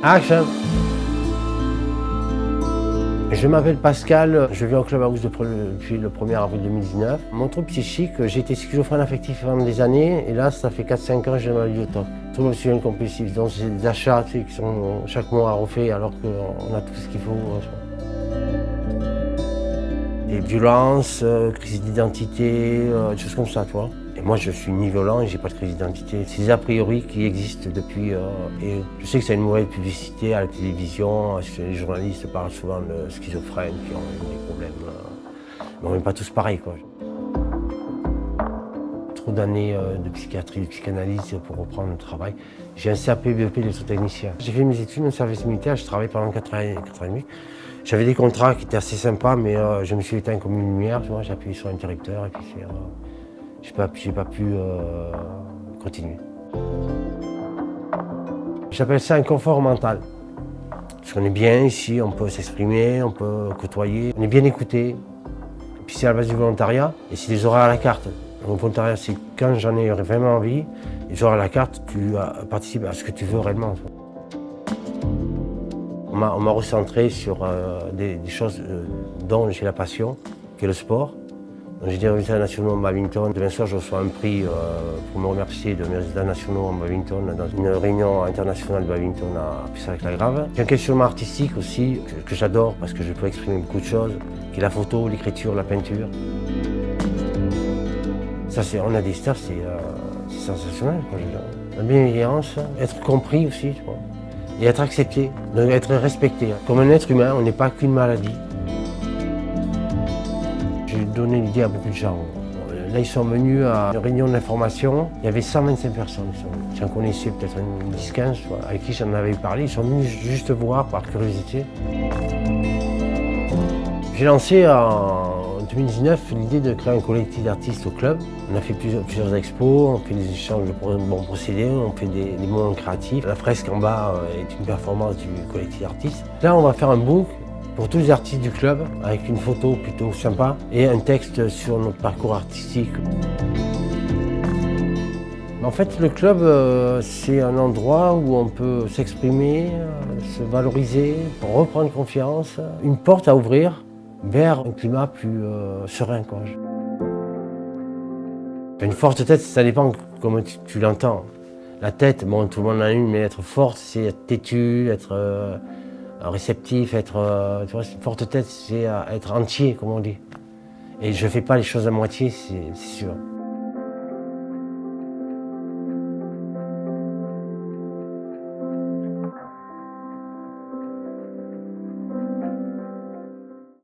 Action. Je m'appelle Pascal, je viens au Club Aousse depuis le 1er avril 2019. Mon trouble psychique, j'ai été schizophrène affectif pendant des années et là, ça fait 4-5 ans que j'ai une maladie de TOC. Trouble compulsif, donc c'est des achats qui sont chaque mois à refaire alors qu'on a tout ce qu'il faut. Des violences, crise d'identité, des choses comme ça, tu vois. Et moi, je suis ni violent et j'ai pas de crise d'identité. C'est des a priori qui existent depuis. Et je sais que c'est une mauvaise publicité à la télévision, parce que les journalistes parlent souvent de schizophrènes qui ont des problèmes. Mais on n'est pas tous pareils, quoi. Trop d'années de psychiatrie, de psychanalyse pour reprendre le travail. J'ai un CAP BEP d'électrotechnicien. J'ai fait mes études au service militaire, j'ai travaillé pendant 4 ans et demi. J'avais des contrats qui étaient assez sympas, mais je me suis éteint comme une lumière, tu vois, j'ai appuyé sur l'interrupteur et puis j'ai pas pu continuer. J'appelle ça un confort mental. Parce qu'on est bien ici, on peut s'exprimer, on peut côtoyer, on est bien écouté. Et puis c'est à la base du volontariat et c'est des horaires à la carte. Le volontariat, c'est quand j'en ai vraiment envie, les horaires à la carte, tu participes à ce que tu veux réellement. On m'a recentré sur des choses dont j'ai la passion, qui est le sport. J'ai des résultats nationaux en badminton. Demain soir, je reçois un prix pour me remercier de mes résultats nationaux en badminton dans une réunion internationale de badminton à Pissarec-la-Grave. J'ai un questionnement artistique aussi que j'adore parce que je peux exprimer beaucoup de choses, qui est la photo, l'écriture, la peinture. Ça, on a des stars, c'est sensationnel. La bienveillance, être compris aussi, tu vois. Et être accepté, donc être respecté. Comme un être humain, on n'est pas qu'une maladie. J'ai donné l'idée à beaucoup de gens. Là, ils sont venus à une réunion d'information. Il y avait 125 personnes. J'en connaissais peut-être 10-15 avec qui j'en avais parlé. Ils sont venus juste voir par curiosité. J'ai lancé en 2019 l'idée de créer un collectif d'artistes au club. On a fait plusieurs expos, on fait des échanges de bons procédés, on fait des moments créatifs. La fresque en bas est une performance du collectif d'artistes. Là, on va faire un book pour tous les artistes du club, avec une photo plutôt sympa et un texte sur notre parcours artistique. En fait, le club, c'est un endroit où on peut s'exprimer, se valoriser, reprendre confiance, une porte à ouvrir vers un climat plus serein, quoi. Une forte tête, ça dépend comment tu l'entends. La tête, bon, tout le monde en a une, mais être forte, c'est être têtu, être réceptif, être, tu vois, une forte tête, c'est être entier, comme on dit. Et je ne fais pas les choses à moitié, c'est sûr.